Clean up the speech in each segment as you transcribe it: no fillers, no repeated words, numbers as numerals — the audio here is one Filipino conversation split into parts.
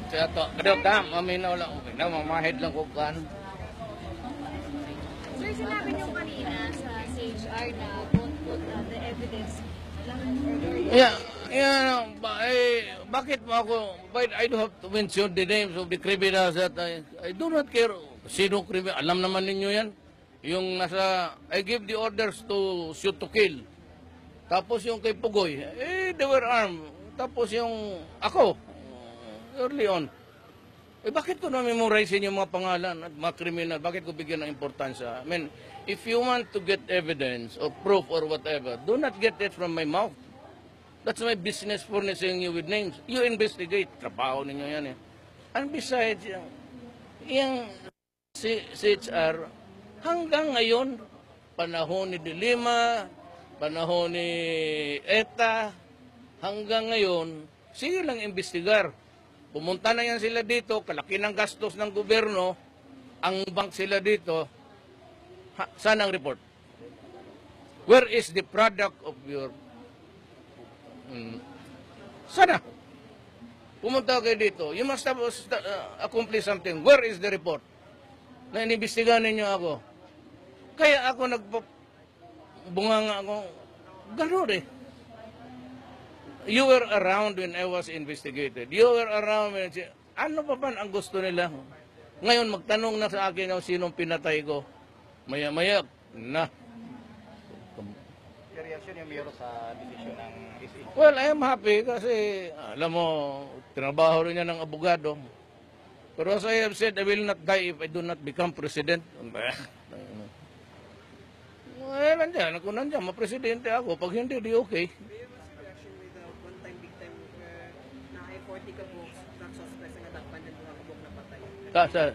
Siya to. Kadot ta, maminaw lang. Okay na, mamahid lang ko kan. Sir, sinabi niyo kanina sa CHR na don't put the evidence Yeah, yeah, bakit mo ako, but I don't have to mention the names of the criminals that I do not care. Sino criminal, alam naman ninyo yan. Yung nasa, I give the orders to shoot to kill. Tapos yung kay Pugoy, they were armed. Tapos yung ako, early on. Bakit ko na-memorize yung mga pangalan at mga kriminal? Bakit ko bigyan ng importansya? I mean, if you want to get evidence or proof or whatever, do not get it from my mouth. That's my business furnishing you with names. You investigate. Trabaho ninyo yan eh. And besides, yung CHR, hanggang ngayon, panahon ni Dilima, panahon ni ETA, hanggang ngayon, sige lang imbestigar. Pumunta na yan sila dito, kalaki ng gastos ng gobyerno, ang bank sila dito, saan ang report? Where is the product of your... Sana. Pumunta kayo dito. You must have accomplished something. Where is the report? Na inimbestigahan ninyo ako. Kaya ako nagbunganga ako. Gano'n eh. You were around when I was investigated. You were around when... Ano pa ba ang gusto nila? Ngayon, magtanong na sa akin kung sinong pinatay ko. Maya-maya, na. Reaksyon yung Mayor sa desisyon ng SE? Well, I am happy kasi, alam mo, tinabaho rin niya ng abogado. Pero as I have said, I will not die if I do not become president. Well, nandiyan, kung nandiyan, mapresidente ako. Pag hindi, di okay. Reaction with the one-time, big-time na-40 ka books, not suspects nga dakpan ng mga kabok na patay. Kasa,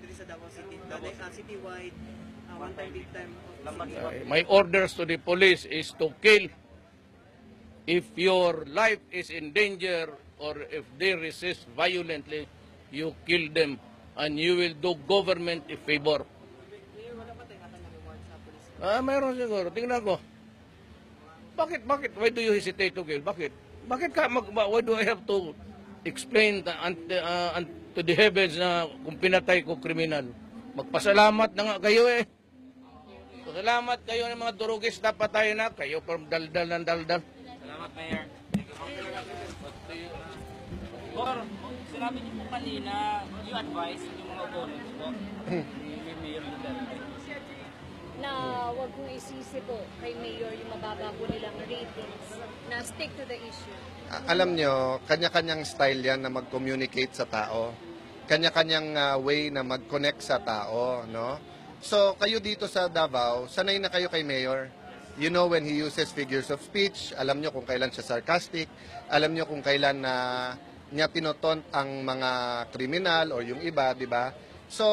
Dito sa Davao City, citywide, one-time, big-time. my orders to the police is to kill. If your life is in danger or if they resist violently, you kill them and you will do government a favor. Mayroon siguro. Tingnan ko. Bakit? Why do you hesitate to kill? Bakit? Why do I have to explain to the heavens na kung pinatay ko kriminal? Magpasalamat na nga kayo eh. Salamat kayo ng mga durugis na patay na. Kayo from daldal ng daldal. Salamat, Mayor. Or, sinabi niyo po kanina, you advise yung mga opponents po ni Mayor Duterte na wag kong isisi po kay Mayor yung mababa po nilang ratings na stick to the issue. Alam nyo, kanya-kanyang style yan na mag-communicate sa tao. Kanya-kanyang way na mag-connect sa tao, no? So, kayo dito sa Davao, sanay na kayo kay Mayor. You know when he uses figures of speech, alam nyo kung kailan siya sarcastic, alam nyo kung kailan niya tinotont ang mga kriminal or yung iba, di ba? So,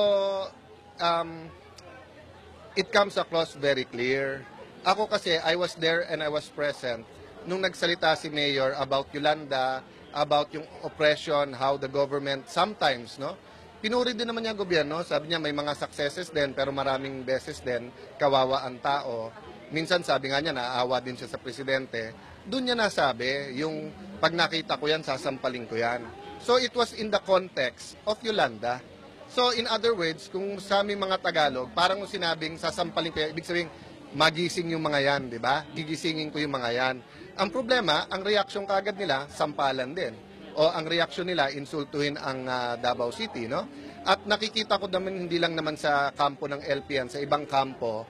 it comes across very clear. Ako kasi, I was there and I was present nung nagsalita si Mayor about Yolanda, about yung oppression, how the government sometimes, no? Pinuri din naman niya ang gobyerno. Sabi niya may mga successes din, pero maraming beses din, kawawa ang tao. Minsan sabi nga niya, naaawa din siya sa presidente. Doon niya nasabi, yung pag nakita ko yan, sasampaling ko yan. So it was in the context of Yolanda. So in other words, kung sa aming mga Tagalog, parang sinabing sasampaling ko yan, ibig sabihin, magising yung mga yan, di ba? Gigisingin ko yung mga yan. Ang problema, ang reaksyon kagad nila, sampalan din. O ang reaksyon nila, insultuhin ang Davao City, no? At nakikita ko naman, hindi lang naman sa kampo ng LPN, sa ibang kampo,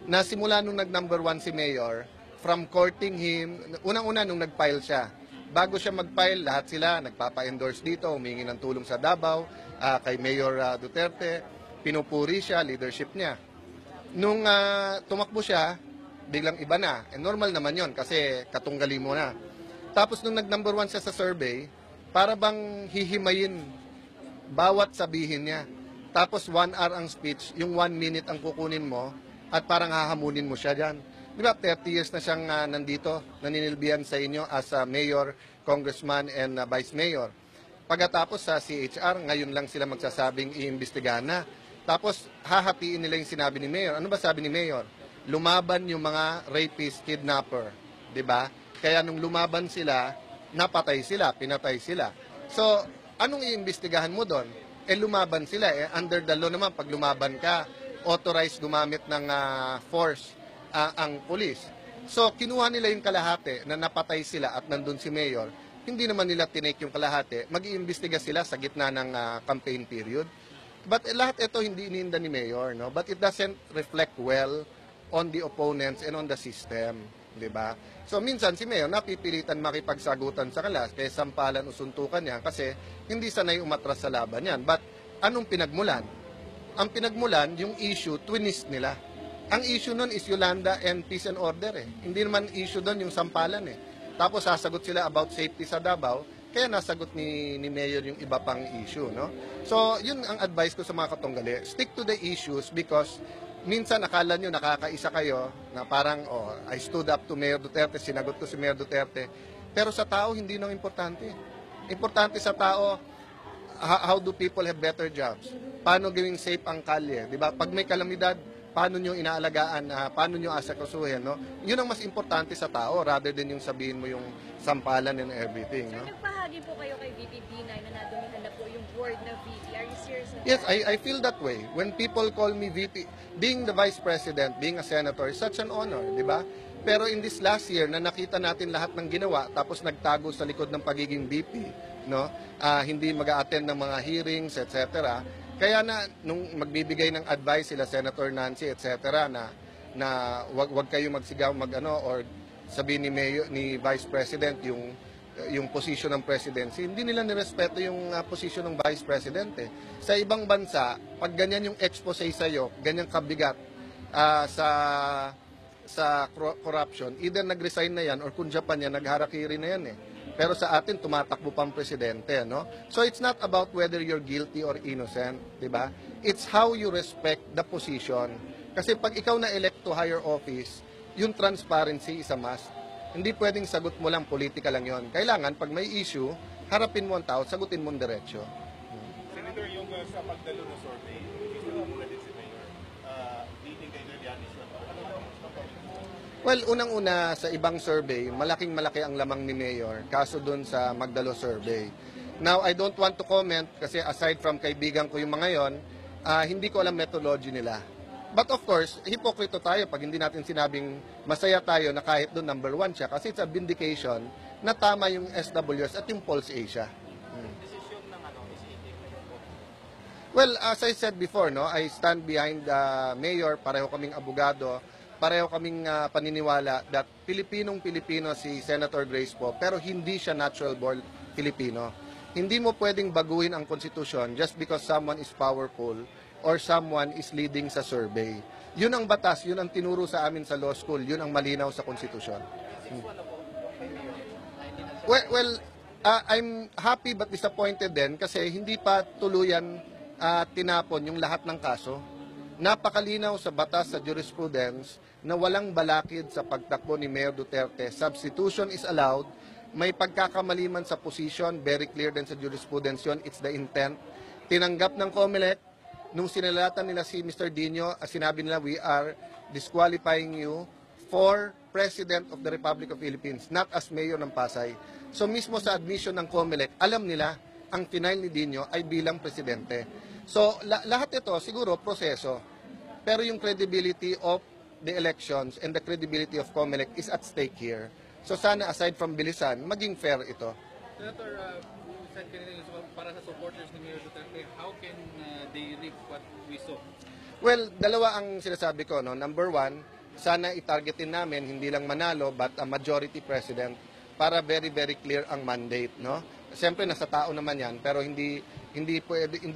na simula nung nag-number 1 si Mayor, from courting him, unang-una nung nag-file siya. Bago siya mag-file, lahat sila nagpapa-endorse dito, humingi ng tulong sa Davao, kay Mayor Duterte, pinupuri siya, leadership niya. Nung tumakbo siya, biglang iba na. Normal naman yon kasi katunggali mo na. Tapos nung nag-number 1 siya sa survey, para bang hihimayin bawat sabihin niya. Tapos 1 hour ang speech, yung 1 minute ang kukunin mo at parang hahamunin mo siya dyan. Di ba, 30 years na siyang nandito, naninilbihan sa inyo as mayor, congressman, and vice mayor. Pagkatapos sa CHR, ngayon lang sila magsasabing iimbestigahan na. Tapos hahatiin nila yung sinabi ni Mayor. Ano ba sabi ni Mayor? Lumaban yung mga rapist, kidnapper. Di ba? Kaya nung lumaban sila, napatay sila, pinatay sila. So, anong iimbestigahan mo doon? Lumaban sila. Under the law naman, pag lumaban ka, authorized gumamit ng force ang pulis. So, kinuha nila yung kalahati na napatay sila at nandun si Mayor. Hindi naman nila tinake yung kalahati. Mag-iimbestiga sila sa gitna ng campaign period. But lahat ito hindi ininda ni Mayor, no? But it doesn't reflect well on the opponents and on the system, di ba? So minsan si Mayor napipilitan makipagsagutan sa kalas kaya sampalan o suntukan niya kasi hindi sanay umatras sa laban yan. But anong pinagmulan? Ang pinagmulan, yung issue, twinist nila. Ang issue nun is Yolanda and peace and order eh. Hindi naman issue doon yung sampalan eh. Tapos sasagot sila about safety sa Davao, kaya nasagot ni Mayor yung iba pang issue, no? So, yun ang advice ko sa mga katunggali. Stick to the issues because minsan akala nyo nakakaisa kayo na parang, I stood up to Mayor Duterte, sinagot ko si Mayor Duterte. Pero sa tao, hindi nang importante. Importante sa tao, how do people have better jobs? Paano gawing safe ang kalye? Diba? Pag may kalamidad, paano nyo inaalagaan, paano nyo asakasuhin, no? Yun ang mas importante sa tao rather than yung sabihin mo yung sampalan and everything, no? Nagpahagi po kayo kay VP Binay na nadumihan na po yung board na VP. Are you serious? Yes, I feel that way. When people call me VP, being the Vice President, being a Senator, is such an honor, di ba? Pero in this last year, na nakita natin lahat ng ginawa, tapos nagtago sa likod ng pagiging VP, no? Hindi mag-a-attend ng mga hearings, etc. Kaya na, nung magbibigay ng advice sila, Senator Nancy, etc., na wag kayo magsigaw, or sabihin ni Mayor, ni Vice President, yung position ng presidency, hindi nila nirespeto yung position ng Vice President. Sa ibang bansa, pag ganyan yung expose sa'yo, ganyan kabigat sa corruption, either nag-resign na yan or kung Japan yan, nagharakiri na yan Pero sa atin, tumatakbo pang presidente, no? So it's not about whether you're guilty or innocent, di ba? It's how you respect the position. Kasi pag ikaw na-elect to higher office, yung transparency is a must. Hindi pwedeng sagot mo lang, politika lang yon. Kailangan, pag may issue, harapin mo ang tao, sagutin mo ang diretsyo. Senator, yung sa pagdalo ng survey, ito muna din si Mayor, leading kay Gaglianis na Well, unang-una sa ibang survey, malaking-malaki ang lamang ni Mayor, kaso dun sa Magdalo survey. Now, I don't want to comment kasi aside from kaibigan ko yung mga yon, hindi ko alam methodology nila. But of course, hipokrito tayo pag hindi natin sinabing masaya tayo na kahit doon number 1 siya kasi it's a vindication na tama yung SWS at yung Pulse Asia. Well, as I said before, no, I stand behind the Mayor, pareho kaming abogado, pareho kaming paniniwala that Pilipinong-Pilipino si Senator Grace po, pero hindi siya natural born Filipino. Hindi mo pwedeng baguhin ang konstitusyon just because someone is powerful or someone is leading sa survey. Yun ang batas, yun ang tinuro sa amin sa law school, yun ang malinaw sa konstitusyon. Well, I'm happy but disappointed din kasi hindi pa tuluyan tinapon yung lahat ng kaso. Napakalinaw sa batas sa jurisprudence na walang balakid sa pagtakbo ni Mayor Duterte. Substitution is allowed. May pagkakamali man sa position, very clear din sa jurisprudence yun. It's the intent. Tinanggap ng COMELEC. Nung sinalatan nila si Mr. Dino, sinabi nila, we are disqualifying you for President of the Republic of Philippines, not as Mayor ng Pasay. So mismo sa admission ng COMELEC, alam nila ang final ni Dino ay bilang Presidente. So lahat ito siguro proseso, pero yung credibility of the elections and the credibility of COMELEC is at stake here. So sana aside from bilisan, maging fair ito. Senator, said kanina para sa supporters ni Mayor Duterte, how can they reap what we saw? Well, dalawa ang sinasabi ko, no. Number 1, sana itargetin namin hindi lang manalo but a majority president para very very clear ang mandate, no. Siyempre nasa tao naman 'yan, pero hindi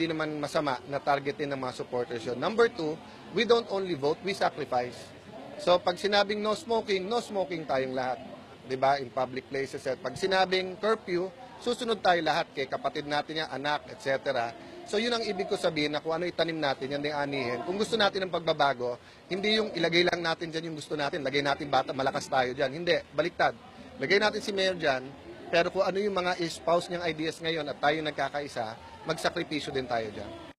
naman masama na targetin ng mga supporters 'yon. Number 2, we don't only vote, we sacrifice. So pag sinabing no smoking tayong lahat, 'di ba, in public places. At pag sinabing curfew, susunod tayo lahat kay kapatid natin yan, anak, etc. So yun ang ibig ko sabihin na kung ano itanim natin, yan din anihin. Kung gusto natin ng pagbabago, hindi yung ilagay lang natin dyan yung gusto natin, lagay natin bata, malakas tayo dyan. Hindi, baliktad. Lagay natin si Mayor dyan, pero kung ano yung mga espouse niyang ideas ngayon at tayo nagkakaisa, magsakripisyo din tayo dyan.